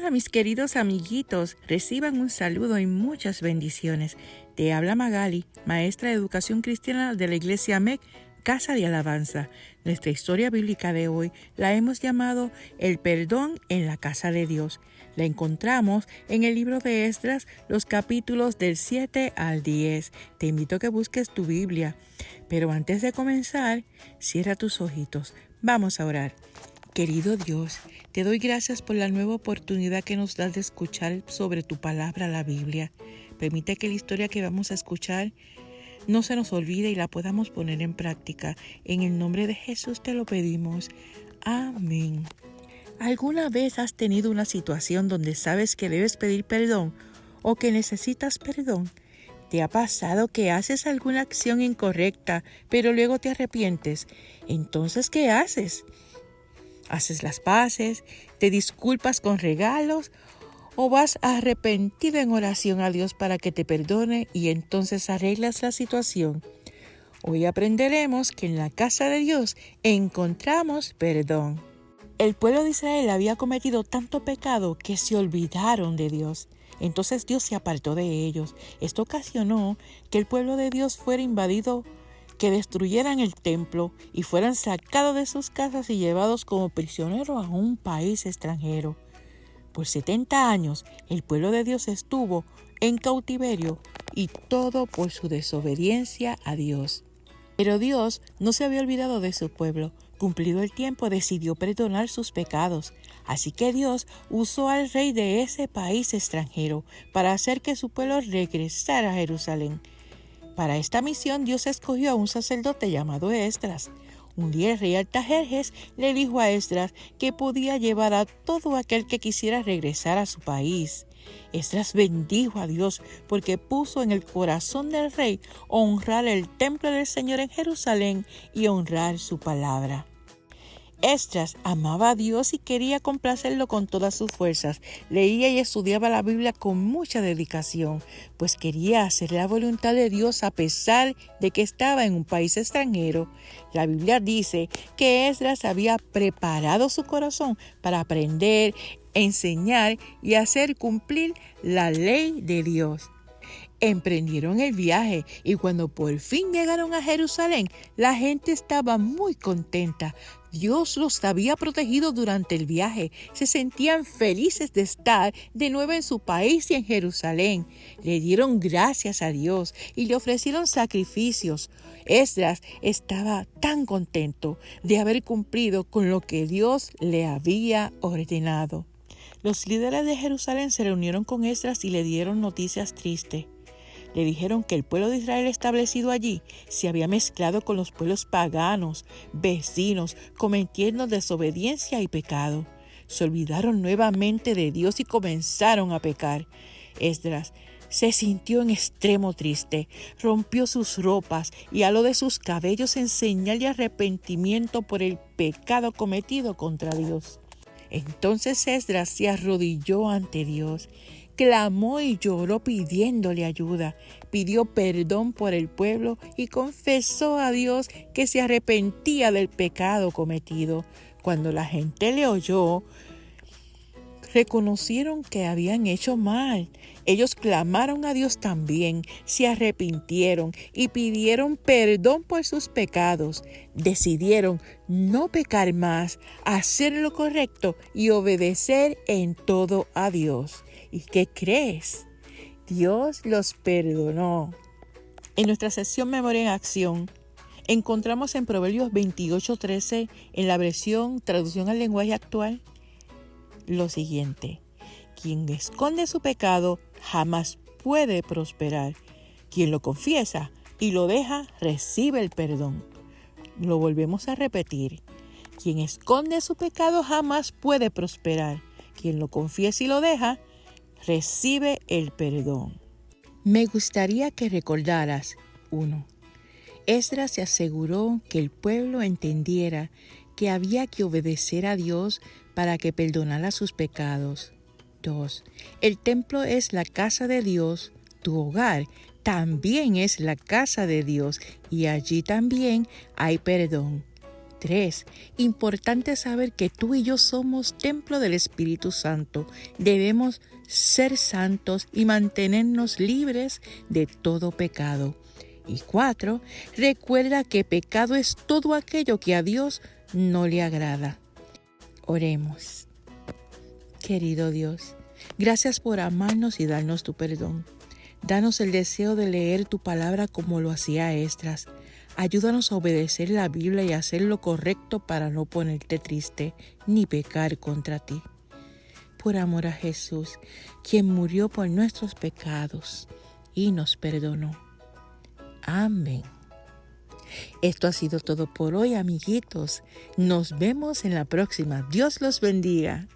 Hola mis queridos amiguitos, reciban un saludo y muchas bendiciones. Te habla Magali, maestra de educación cristiana de la iglesia MEC, Casa de Alabanza. Nuestra historia bíblica de hoy la hemos llamado El perdón en la casa de Dios. La encontramos en el libro de Esdras, los capítulos del 7 al 10. Te invito a que busques tu Biblia. Pero antes de comenzar, cierra tus ojitos. Vamos a orar. Querido Dios, te doy gracias por la nueva oportunidad que nos das de escuchar sobre tu palabra, la Biblia. Permite que la historia que vamos a escuchar no se nos olvide y la podamos poner en práctica. En el nombre de Jesús te lo pedimos. Amén. ¿Alguna vez has tenido una situación donde sabes que debes pedir perdón o que necesitas perdón? ¿Te ha pasado que haces alguna acción incorrecta, pero luego te arrepientes? Entonces, ¿qué haces? ¿Haces las paces? ¿Te disculpas con regalos? ¿O vas arrepentido en oración a Dios para que te perdone y entonces arreglas la situación? Hoy aprenderemos que en la casa de Dios encontramos perdón. El pueblo de Israel había cometido tanto pecado que se olvidaron de Dios. Entonces Dios se apartó de ellos. Esto ocasionó que el pueblo de Dios fuera invadido, que destruyeran el templo y fueran sacados de sus casas y llevados como prisioneros a un país extranjero. Por 70 años el pueblo de Dios estuvo en cautiverio y todo por su desobediencia a Dios. Pero Dios no se había olvidado de su pueblo. Cumplido el tiempo, decidió perdonar sus pecados. Así que Dios usó al rey de ese país extranjero para hacer que su pueblo regresara a Jerusalén. Para esta misión Dios escogió a un sacerdote llamado Esdras. Un día el rey Artajerjes le dijo a Esdras que podía llevar a todo aquel que quisiera regresar a su país. Esdras bendijo a Dios porque puso en el corazón del rey honrar el templo del Señor en Jerusalén y honrar su palabra. Esdras amaba a Dios y quería complacerlo con todas sus fuerzas. Leía y estudiaba la Biblia con mucha dedicación, pues quería hacer la voluntad de Dios a pesar de que estaba en un país extranjero. La Biblia dice que Esdras había preparado su corazón para aprender, enseñar y hacer cumplir la ley de Dios. Emprendieron el viaje y cuando por fin llegaron a Jerusalén, la gente estaba muy contenta. Dios los había protegido durante el viaje. Se sentían felices de estar de nuevo en su país y en Jerusalén. Le dieron gracias a Dios y le ofrecieron sacrificios. Esdras estaba tan contento de haber cumplido con lo que Dios le había ordenado. Los líderes de Jerusalén se reunieron con Esdras y le dieron noticias tristes. Le dijeron que el pueblo de Israel establecido allí se había mezclado con los pueblos paganos, vecinos, cometiendo desobediencia y pecado. Se olvidaron nuevamente de Dios y comenzaron a pecar. Esdras se sintió en extremo triste, rompió sus ropas y aló de sus cabellos en señal de arrepentimiento por el pecado cometido contra Dios. Entonces Esdras se arrodilló ante Dios, clamó y lloró pidiéndole ayuda, pidió perdón por el pueblo y confesó a Dios que se arrepentía del pecado cometido. Cuando la gente le oyó, reconocieron que habían hecho mal. Ellos clamaron a Dios también, se arrepintieron y pidieron perdón por sus pecados. Decidieron no pecar más, hacer lo correcto y obedecer en todo a Dios. ¿Y qué crees? Dios los perdonó. En nuestra sección Memoria en Acción, encontramos en Proverbios 28:13, en la versión traducción al lenguaje actual, lo siguiente: quien esconde su pecado jamás puede prosperar. Quien lo confiesa y lo deja recibe el perdón. Lo volvemos a repetir: quien esconde su pecado jamás puede prosperar. Quien lo confiesa y lo deja recibe el perdón. Me gustaría que recordaras: 1. Esdras se aseguró que el pueblo entendiera que había que obedecer a Dios para que perdonara sus pecados. 2. El templo es la casa de Dios, tu hogar también es la casa de Dios y allí también hay perdón. 3. Importante saber que tú y yo somos templo del Espíritu Santo. Debemos ser santos y mantenernos libres de todo pecado. Y 4. Recuerda que pecado es todo aquello que a Dios no le agrada. Oremos. Querido Dios, gracias por amarnos y darnos tu perdón. Danos el deseo de leer tu palabra como lo hacía Esdras. Ayúdanos a obedecer la Biblia y a hacer lo correcto para no ponerte triste ni pecar contra ti. Por amor a Jesús, quien murió por nuestros pecados y nos perdonó. Amén. Esto ha sido todo por hoy, amiguitos. Nos vemos en la próxima. Dios los bendiga.